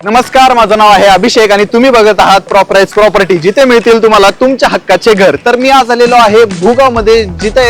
नमस्कार, माझं नाव आहे अभिषेक आणि तुम्ही बघत आहात प्रॉपराइज प्रॉपर्टी, जिथे मिळतील तुम्हाला तुमच्या हक्काचे घर. तर मी आज आलेलो आहे भुगाव मध्ये, जिथे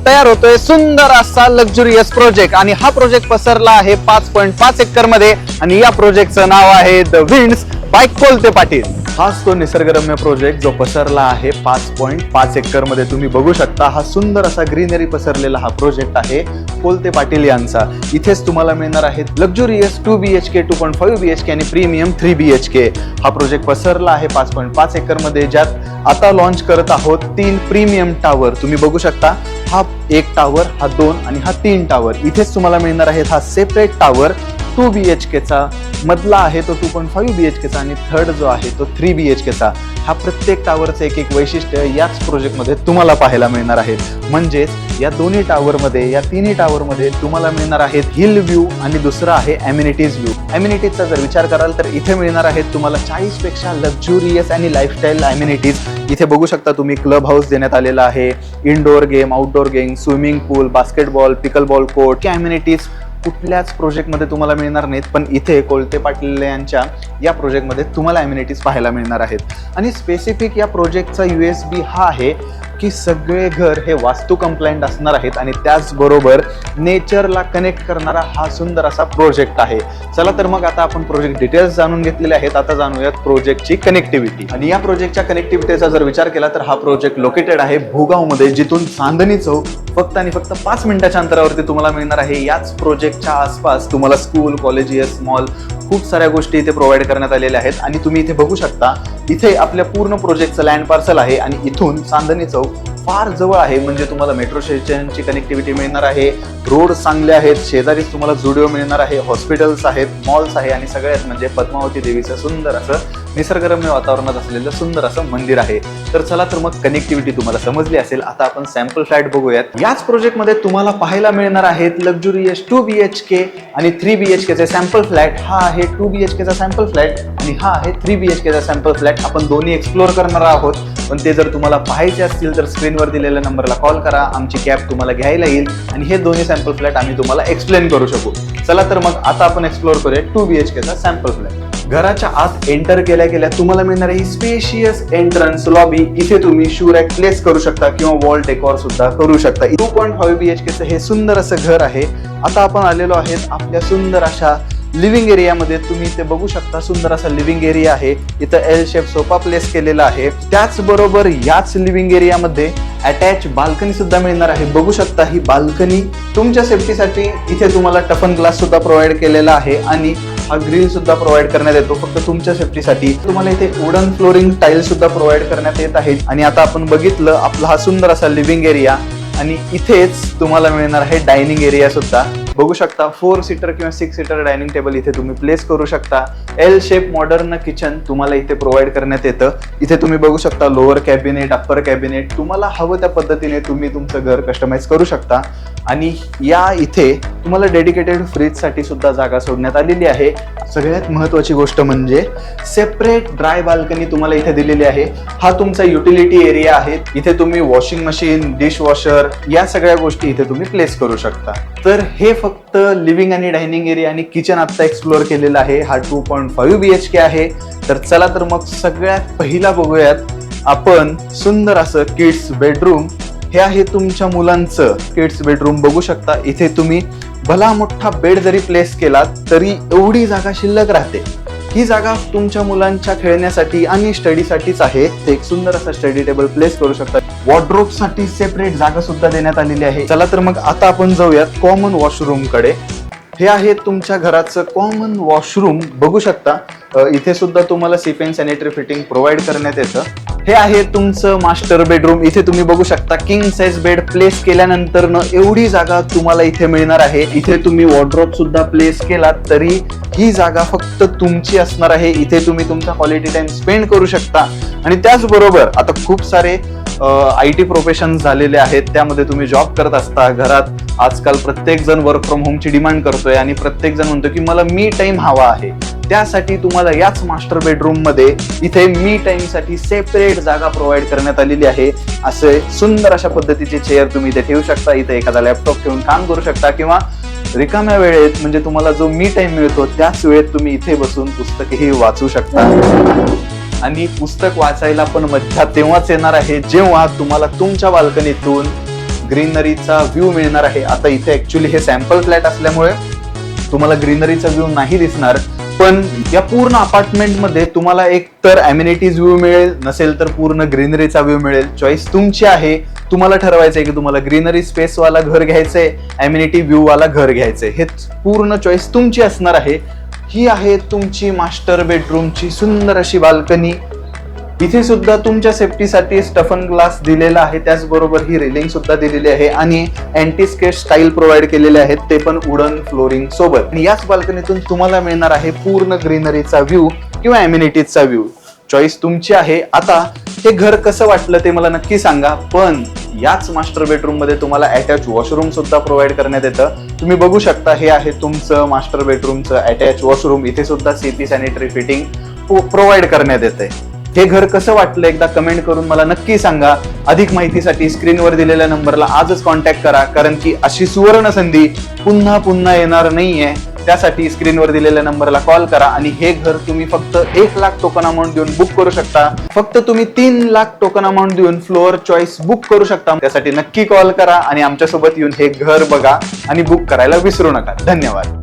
तयार होतोय सुंदर असा लक्झुरियस प्रोजेक्ट. आणि हा प्रोजेक्ट पसरला आहे 5.5 एकर मध्ये आणि या प्रोजेक्टचं नाव आहे the winds by Kolte Patil. हाच तो निसर्गरम्य प्रोजेक्ट जो पसरला आहे 5.5 एकर मध्ये. तुम्ही बघू शकता हा सुंदर असा ग्रीनरी पसरलेला हा प्रोजेक्ट आहे कोलते पाटील यांचा. इथेच तुम्हाला मिळणार आहेत लक्झुरियस 2 BHK, 2.5 BHK आणि प्रीमियम 3 BHK. हा प्रोजेक्ट पसरला आहे 5.5 एकर मध्ये, ज्यात आता लॉन्च करत आहोत 3 प्रीमियम टावर. तुम्ही बघू शकता हा 1 टावर, हा 2 आणि हा 3 टावर. इथेच तुम्हाला मिळणार आहेत हा सेपरेट टावर 2 BHK चा, मधला आहे तो 2.5 BHK चा आणि थर्ड जो आहे तो 3 BHK चा. हा प्रत्येक टावरचं एक वैशिष्ट्य याच प्रोजेक्ट मध्ये तुम्हाला पाहायला मिळणार आहे. म्हणजेच या दोन्ही टावर मध्ये, या तिन्ही टावर मध्ये तुम्हाला मिळणार आहेत हिल व्ह्यू आणि दुसरा आहे अम्युनिटीज व्ह्यू. अम्युनिटीजचा जर विचार कराल तर इथे मिळणार आहेत तुम्हाला 40 पेक्षा लक्झुरियस आणि लाईफस्टाईल अम्युनिटीज. इथे बघू शकता तुम्ही क्लब हाऊस देण्यात आलेला आहे, indoor game, outdoor game, swimming pool, basketball, pickleball court. या अम्युनिटीज कुठल्याच प्रोजेक्टमध्ये तुम्हाला मिळणार नाहीत, पण इथे कोलते पाटील यांच्या या प्रोजेक्टमध्ये तुम्हाला अम्युनिटीज पाहायला मिळणार आहेत. आणि स्पेसिफिक या प्रोजेक्टचा USB हा आहे की सगळे घर हे वास्तू कंप्लायंट असणार आहेत आणि त्याचबरोबर नेचरला कनेक्ट करणारा हा सुंदर असा प्रोजेक्ट आहे. चला तर मग आता आपण प्रोजेक्ट डिटेल्स जाणून घेतलेले आहेत. आता जाणूयात प्रोजेक्टची कनेक्टिव्हिटी. आणि या प्रोजेक्टच्या कनेक्टिव्हिटीचा जर विचार केला तर हा प्रोजेक्ट लोकेटेड आहे भुगाव मध्ये, जिथून चांदणी चौक फक्त आणि फक्त 5 मिनिटाच्या अंतरावरती तुम्हाला मिळणार आहे. याच प्रोजेक्टच्या आसपास तुम्हाला स्कूल, कॉलेजेस, मॉल, खूप साऱ्या गोष्टी इथे प्रोव्हाइड करण्यात आलेल्या आहेत. आणि तुम्ही इथे बघू शकता इथे आपल्या पूर्ण प्रोजेक्टचं लँड पार्सल आहे आणि इथून चांदणी चौक फार जवळ आहे. म्हणजे तुम्हाला मेट्रो स्टेशनची कनेक्टिव्हिटी मिळणार आहे, रोड चांगले आहेत, शेजारीच तुम्हाला जुडिओ मिळणार आहे, हॉस्पिटल्स आहेत, मॉल्स आहे आणि सगळ्यात म्हणजे पद्मावती देवीचं सुंदर असं निसर्गरम्य वातावरणात असलेलं सुंदर असं मंदिर आहे. तर चला तर मग कनेक्टिव्हिटी तुम्हाला समजली असेल. आता आपण सॅम्पल फ्लॅट बघूयात. याच प्रोजेक्टमध्ये तुम्हाला पाहायला मिळणार आहेत लक्झुरियस 2 BHK आणि 3 BHK चे सॅम्पल फ्लॅट. हा आहे 2 BHK चा सॅम्पल फ्लॅट आणि हा आहे 3 BHK चा सॅम्पल फ्लॅट. आपण दोन्ही एक्सप्लोर करणार आहोत, पण ते जर तुम्हाला पाहायचे असतील तर स्क्रीनवर दिलेल्या नंबरला कॉल करा. आमची कॅब तुम्हाला घ्यायला येईल आणि हे दोन्ही सॅम्पल फ्लॅट आम्ही तुम्हाला एक्सप्लेन करू शकू. चला तर मग आता आपण एक्सप्लोर करूया 2 BHK चा सॅम्पल फ्लॅट. घराच्या आत एंटर केल्या केल्या तुम्हाला मिळणार आहे स्पेशियस एंट्रन्स लॉबी. इथे तुम्ही शू रॅक प्लेस करू शकता किंवा वॉल डेकोर सुद्धा करू शकता. 2.5 BHK चं हे सुंदर असं घर आहे. आता आपण आलेलो आहेत आपल्या सुंदर अशा लिव्हिंग एरियामध्ये. तुम्ही इथे बघू शकता सुंदर असा लिव्हिंग एरिया आहे. इथं L शेप सोफा प्लेस केलेला आहे. त्याचबरोबर याच लिव्हिंग एरियामध्ये अटॅच बाल्कनी सुद्धा मिळणार आहे. बघू शकता ही बाल्कनी तुमच्या सेफ्टीसाठी इथे तुम्हाला टफन ग्लास सुद्धा प्रोव्हाइड केलेला आहे आणि हा ग्रिल सुद्धा प्रोव्हाइड करण्यात येतो फक्त तुमच्या सेफ्टीसाठी. तुम्हाला इथे वुडन फ्लोरिंग टाइल सुद्धा प्रोव्हाइड करण्यात येत आहेत. आणि आता आपण बघितलं आपला हा सुंदर असा लिव्हिंग एरिया आणि इथेच तुम्हाला मिळणार आहे डायनिंग एरिया सुद्धा. बघू शकता 4 सीटर किंवा 6 सीटर डायनिंग टेबल इथे तुम्ही प्लेस करू शकता. L शेप मॉडर्न किचन तुम्हाला इथे प्रोव्हाइड करण्यात येतं. इथे तुम्ही बघू शकता लोअर कॅबिनेट, अप्पर कॅबिनेट, तुम्हाला हवं त्या पद्धतीने तुम्ही तुमचं घर कस्टमाइज करू शकता. आणि या इथे तुम्हाला डेडिकेटेड फ्रीज साठी सुद्धा जागा सोडण्यात आलेली आहे. सगळ्यात महत्वाची गोष्ट म्हणजे सेपरेट ड्राय बाल्कनी तुम्हाला इथे दिलेली आहे. हा तुमचा युटिलिटी एरिया आहे. इथे तुम्ही वॉशिंग मशीन, डिश वॉशर या सगळ्या गोष्टी इथे तुम्ही प्लेस करू शकता. तर हे फक्त लिव्हिंग आणि डायनिंग एरिया आणि किचन आता एक्सप्लोर केलेला आहे. हा 2.5 BHK आहे. तर चला तर मग सगळ्यात पहिला बघूयात आपण सुंदर असं किड्स बेडरूम. हे आहे तुमच्या मुलांचं किड्स बेडरूम. बघू शकता इथे तुम्ही भला मोठा बेड जरी प्लेस केला तरी एवढी जागा शिल्लक राहते. ही जागा तुमच्या मुलांच्या खेळण्यासाठी आणि स्टडीसाठीच आहे. ते एक सुंदर असा स्टडी टेबल प्लेस करू शकता. वॉर्डरोब साठी सेपरेट जागा सुद्धा देण्यात आलेली आहे. चला तर मग आता आपण जाऊयात कॉमन वॉशरूम कडे. हे आहे तुमच्या घराचं कॉमन वॉशरूम. बघू शकता इथे सुद्धा तुम्हाला सीपेन सॅनिटरी फिटिंग प्रोव्हाइड करण्यात येतं. हे आहे तुमचं मास्टर बेडरूम. इथे तुम्ही बघू शकता किंग साइज बेड प्लेस केल्यानंतर एवढी जागा तुम्हाला इथे मिळणार आहे. इथे तुम्ही वॉर्डरोब सुद्धा प्लेस केला तरी ही जागा फक्त तुमची असणार आहे. इथे तुम्ही तुमचा क्वालिटी टाइम स्पेंड करू शकता. आणि त्याचबरोबर आता खूप सारे IT प्रोफेशन झालेले आहेत, त्यामध्ये तुम्ही जॉब करत असता. घरात आजकाल प्रत्येक जण वर्क फ्रॉम होमची डिमांड करतोय आणि प्रत्येक जण म्हणतो की मला मी टाइम हवा आहे. त्यासाठी तुम्हाला याच मास्टर बेडरूम मध्ये इथे मी टाइम साठी सेपरेट जागा प्रोव्हाइड करण्यात आलेली आहे. असे सुंदर अशा पद्धतीचे चेअर तुम्ही इथे ठेवू शकता. इथे एखादा लॅपटॉप ठेवून काम करू शकता किंवा रिकाम्या वेळेत म्हणजे तुम्हाला जो मी टाइम मिळतो त्याच वेळेत तुम्ही इथे बसून पुस्तकही वाचू शकता. आणि पुस्तक वाचायला पण मज्जा तेव्हाच येणार आहे जेव्हा तुम्हाला तुमच्या बाल्कनीतून ग्रीनरीचा व्ह्यू मिळणार आहे. आता इथे ऍक्च्युली हे सॅम्पल फ्लॅट असल्यामुळे तुम्हाला ग्रीनरीचा व्ह्यू नाही दिसणार, पण या पूर्ण अपार्टमेंट मध्ये तुम्हाला एक तर अम्युनिटीज व्ह्यू मिळेल, नसेल तर पूर्ण ग्रीनरीचा व्ह्यू मिळेल. चॉईस तुमची आहे. तुम्हाला ठरवायचंय की तुम्हाला ग्रीनरी स्पेस वाला घर घ्यायचंय, अम्युनिटी व्ह्यू वाला घर घ्यायचंय. हे पूर्ण चॉईस तुमची असणार आहे. ही आहे तुमची मास्टर बेडरूमची सुंदर अशी बाल्कनी. इथे सुद्धा तुमच्या सेफ्टीसाठी स्टफन ग्लास दिलेला आहे, त्याचबरोबर ही रेलिंग सुद्धा दिलेली आहे आणि अँटी स्केच स्टाईल प्रोव्हाइड केलेले आहेत, ते पण वुडन फ्लोरिंग सोबत. आणि याच बाल्कनीतून तुम्हाला मिळणार आहे पूर्ण ग्रीनरीचा व्ह्यू किंवा अम्युनिटीजचा व्ह्यू. चॉईस तुमची आहे. आता हे घर कसं वाटलं ते मला नक्की सांगा. पण याच मास्टर बेडरूम मध्ये तुम्हाला अटॅच वॉशरूम सुद्धा प्रोव्हाइड करण्यात येतं. तुम्ही बघू शकता, हे आहे तुमचं मास्टर बेडरूमचं अटॅच वॉशरूम. इथे सुद्धा सीपी सॅनिटरी फिटिंग प्रोव्हाइड करण्यात येते. हे घर कसं वाटलं एकदा कमेंट करून मला नक्की सांगा. अधिक माहितीसाठी स्क्रीनवर दिलेल्या नंबरला आजच कॉन्टॅक्ट करा, कारण की अशी सुवर्ण संधी पुन्हा पुन्हा येणार नाहीये. त्यासाठी स्क्रीनवर दिलेल्या नंबरला कॉल करा आणि हे घर तुम्ही फक्त 1 लाख टोकन अमाऊंट देऊन बुक करू शकता. फक्त तुम्ही 3 लाख टोकन अमाऊंट देऊन फ्लोअर चॉईस बुक करू शकता. त्यासाठी नक्की कॉल करा आणि आमच्यासोबत येऊन हे घर बघा आणि बुक करायला विसरू नका. धन्यवाद.